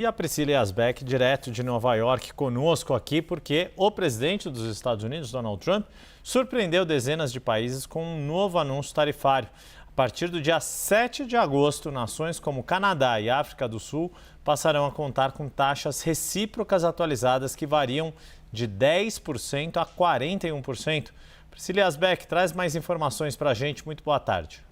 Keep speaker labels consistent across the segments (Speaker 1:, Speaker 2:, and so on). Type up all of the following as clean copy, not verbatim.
Speaker 1: E a Priscila Yazbek, direto de Nova York, conosco aqui, porque o presidente dos Estados Unidos, Donald Trump, surpreendeu dezenas de países com um novo anúncio tarifário. A partir do dia 7 de agosto, nações como Canadá e África do Sul passarão a contar com taxas recíprocas atualizadas que variam de 10% a 41%. Priscila Yazbek, traz mais informações para a gente. Muito boa tarde.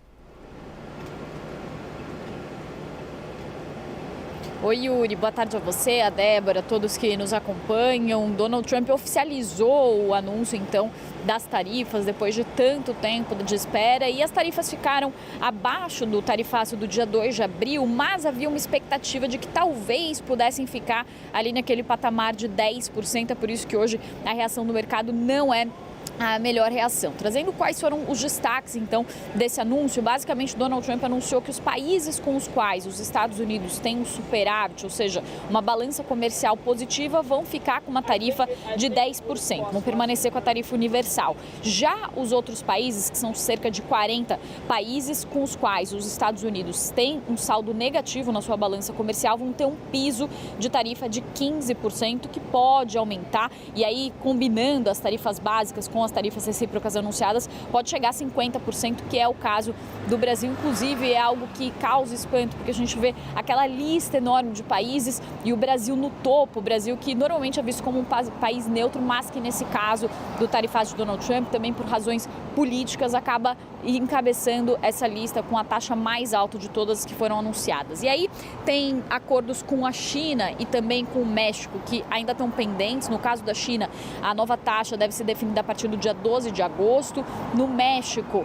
Speaker 2: Oi, Yuri. Boa tarde a você, a Débora, a todos que nos acompanham. Donald Trump oficializou o anúncio, então, das tarifas depois de tanto tempo de espera. E as tarifas ficaram abaixo do tarifaço do dia 2 de abril, mas havia uma expectativa de que talvez pudessem ficar ali naquele patamar de 10%. É por isso que hoje a reação do mercado não é a melhor reação. Trazendo quais foram os destaques, então, desse anúncio, basicamente Donald Trump anunciou que os países com os quais os Estados Unidos têm um superávit, ou seja, uma balança comercial positiva, vão ficar com uma tarifa de 10%, vão permanecer com a tarifa universal. Já os outros países, que são cerca de 40 países com os quais os Estados Unidos têm um saldo negativo na sua balança comercial, vão ter um piso de tarifa de 15%, que pode aumentar, e aí, combinando as tarifas básicas com as tarifas recíprocas anunciadas, pode chegar a 50%, que é o caso do Brasil. Inclusive, é algo que causa espanto, porque a gente vê aquela lista enorme de países e o Brasil no topo. O Brasil que normalmente é visto como um país neutro, mas que nesse caso do tarifário de Donald Trump, também por razões políticas, acaba encabeçando essa lista com a taxa mais alta de todas que foram anunciadas. E aí tem acordos com a China e também com o México, que ainda estão pendentes. No caso da China, a nova taxa deve ser definida a partir do dia 12 de agosto. No México,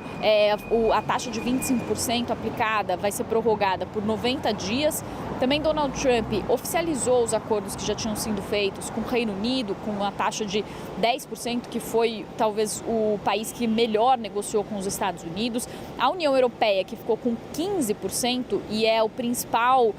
Speaker 2: a taxa de 25% aplicada vai ser prorrogada por 90 dias. Também Donald Trump oficializou os acordos que já tinham sido feitos com o Reino Unido, com a taxa de 10%, que foi talvez o país que melhor negociou com os Estados Unidos. A União Europeia, que ficou com 15% e é o principal,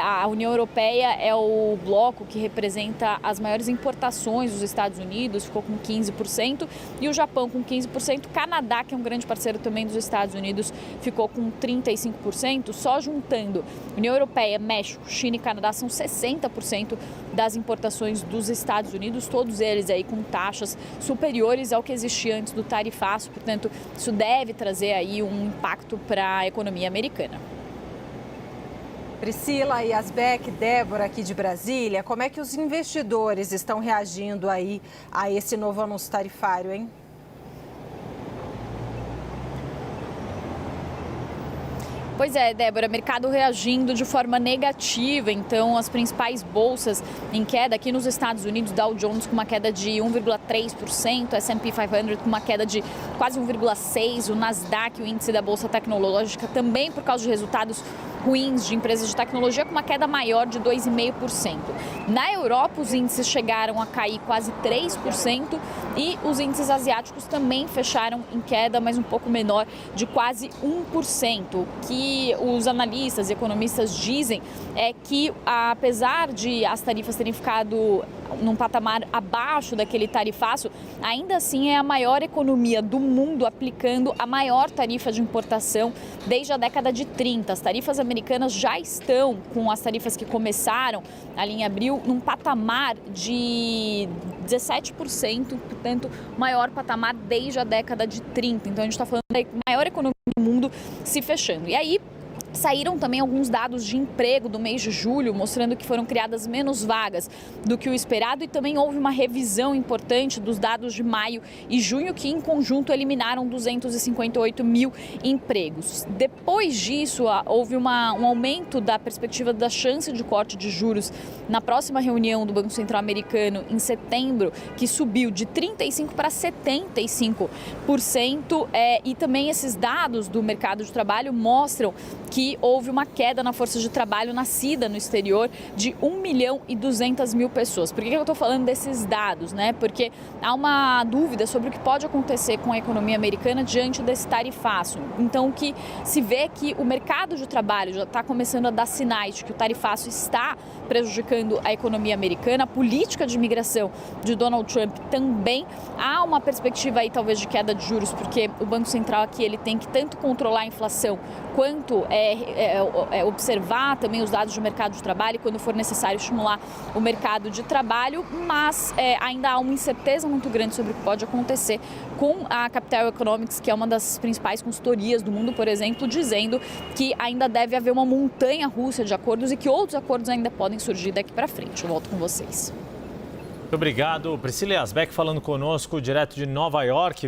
Speaker 2: a União Europeia é o bloco que representa as maiores importações dos Estados Unidos, ficou com 15%. E o Japão com 15%, Canadá, que é um grande parceiro também dos Estados Unidos, ficou com 35%, só juntando União Europeia, México, China e Canadá são 60% das importações dos Estados Unidos, todos eles aí com taxas superiores ao que existia antes do tarifaço, portanto, isso deve trazer aí um impacto para a economia americana.
Speaker 3: Priscila Yazbek, Débora aqui de Brasília, como é que os investidores estão reagindo aí a esse novo anúncio tarifário, hein?
Speaker 2: Pois é, Débora, mercado reagindo de forma negativa, então as principais bolsas em queda aqui nos Estados Unidos, Dow Jones com uma queda de 1,3%, S&P 500 com uma queda de quase 1,6%, o Nasdaq, o índice da Bolsa Tecnológica, também por causa de resultados ruins de empresas de tecnologia, com uma queda maior de 2,5%. Na Europa, os índices chegaram a cair quase 3% e os índices asiáticos também fecharam em queda, mas um pouco menor, de quase 1%. O que os analistas e economistas dizem é que, apesar de as tarifas terem ficado num patamar abaixo daquele tarifaço, ainda assim é a maior economia do mundo aplicando a maior tarifa de importação desde a década de 30. As tarifas americanas já estão com as tarifas que começaram ali em abril num patamar de 17%, portanto, maior patamar desde a década de 30. Então a gente está falando da maior economia do mundo se fechando. E aí saíram também alguns dados de emprego do mês de julho, mostrando que foram criadas menos vagas do que o esperado, e também houve uma revisão importante dos dados de maio e junho, que em conjunto eliminaram 258 mil empregos. Depois disso, houve um aumento da perspectiva da chance de corte de juros na próxima reunião do Banco Central Americano em setembro, que subiu de 35% para 75%, e também esses dados do mercado de trabalho mostram que houve uma queda na força de trabalho nascida no exterior de 1.200.000 pessoas. Por que eu estou falando desses dados, né? Porque há uma dúvida sobre o que pode acontecer com a economia americana diante desse tarifaço. Então, o que se vê é que o mercado de trabalho já está começando a dar sinais de que o tarifaço está prejudicando a economia americana. A política de imigração de Donald Trump também. Há uma perspectiva aí talvez de queda de juros, porque o Banco Central aqui ele tem que tanto controlar a inflação quanto observar também os dados do mercado de trabalho e, quando for necessário, estimular o mercado de trabalho, mas ainda há uma incerteza muito grande sobre o que pode acontecer com a Capital Economics, que é uma das principais consultorias do mundo, por exemplo, dizendo que ainda deve haver uma montanha russa de acordos e que outros acordos ainda podem surgir daqui para frente. Eu volto com vocês.
Speaker 1: Muito obrigado. Priscila Yazbek falando conosco direto de Nova York.